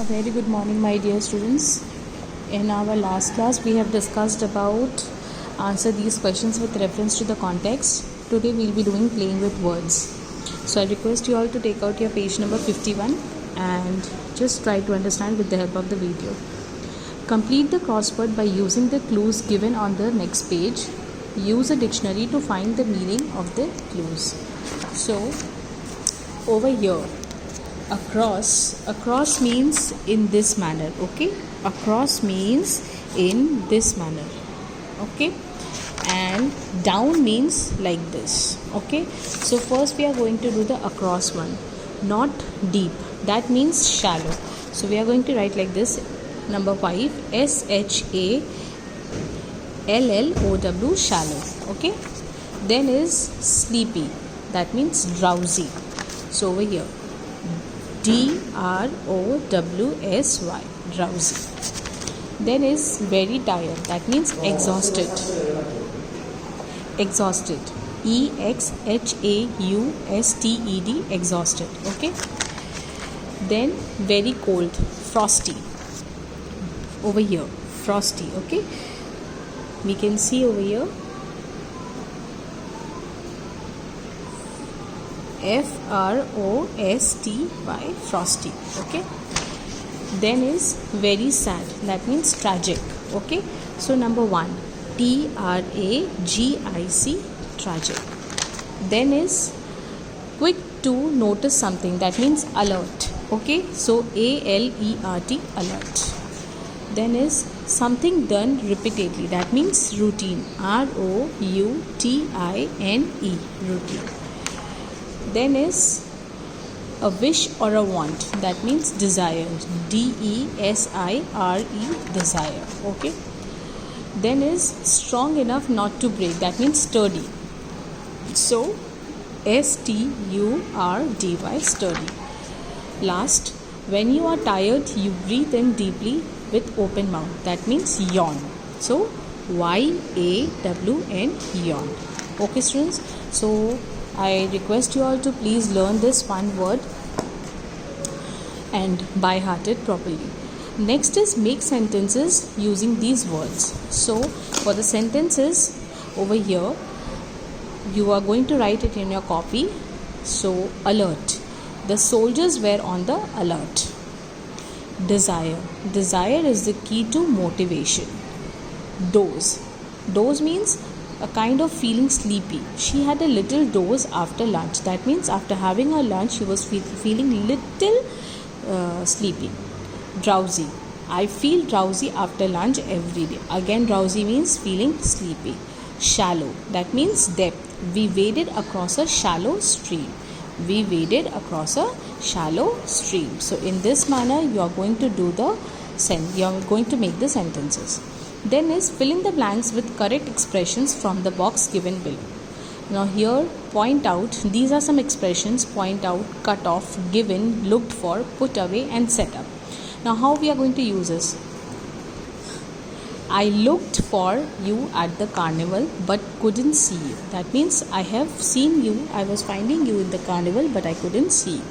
A very good morning, my dear students. In our last class, we have discussed about answer these questions with reference to the context. Today, we will be doing playing with words. So, I request you all to take out your page number 51 and just try to understand with the help of the video. Complete the crossword by using the clues given on the next page. Use a dictionary to find the meaning of the clues. So, over here, across means in this manner, okay? Across means in this manner, okay? And down means like this, okay? So first we are going to do the across one, not deep, that means shallow. So we are going to write like this. Number 5, SHALLOW, shallow, okay? Then is sleepy, that means drowsy. So over here, DROWSY, drowsy. Then is very tired, that means exhausted. Exhausted, EXHAUSTED, exhausted, okay? Then very cold, frosty. Over here, frosty, okay? We can see over here, FROSTY, frosty, okay? Then is very sad, that means tragic, okay? So number 1, TRAGIC, tragic. Then is quick to notice something, that means alert, okay? So ALERT, alert. Then is something done repeatedly, that means routine, ROUTINE, routine. Then is a wish or a want, that means desire, DESIRE, desire, okay? Then is strong enough not to break, that means sturdy. So STURDY, sturdy. Last, when you are tired, you breathe in deeply with open mouth, that means yawn. So YAWN, yawn, okay students? So I request you all to please learn this one word and by heart it properly. Next is make sentences using these words. So for the sentences over here, you are going to write it in your copy. So alert, the soldiers were on the alert. Desire, desire is the key to motivation. Doze, doze means a kind of feeling sleepy. She had a little doze after lunch. That means after having her lunch, she was feeling little sleepy. Drowsy, I feel drowsy after lunch every day. Again, drowsy means feeling sleepy. Shallow, that means depth. We waded across a shallow stream. We waded across a shallow stream. So in this manner, you are going to do you are going to make the sentences. Then is fill in the blanks with correct expressions from the box given below. Now here, point out, these are some expressions: point out, cut off, given, looked for, put away and set up. Now how we are going to use this? I looked for you at the carnival but couldn't see you. That means I have seen you, I was finding you in the carnival but I couldn't see you.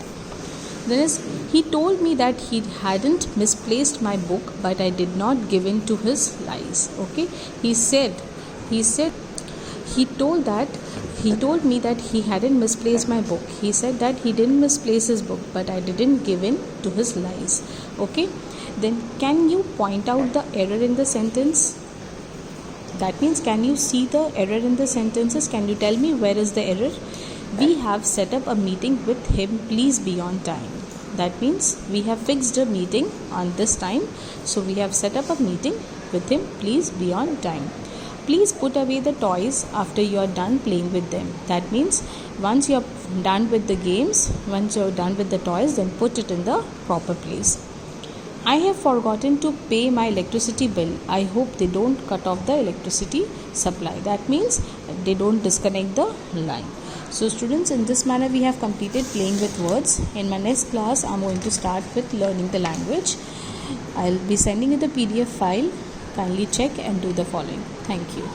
Then is, he told me that he hadn't misplaced my book but I did not give in to his lies, okay? He told me that he hadn't misplaced my book. He said that he didn't misplace his book but I didn't give in to his lies, okay? Then can you point out the error in the sentence? That means can you see the error in the sentences? Can you tell me where is the error? We have set up a meeting with him, please be on time. That means we have fixed a meeting on this time. So we have set up a meeting with him, please be on time. Please put away the toys after you are done playing with them. That means once you are done with the games, once you are done with the toys, then put it in the proper place. I have forgotten to pay my electricity bill. I hope they don't cut off the electricity supply. That means they don't disconnect the line. So students, in this manner we have completed playing with words. In my next class, I am going to start with learning the language. I will be sending you the PDF file. Kindly check and do the following. Thank you.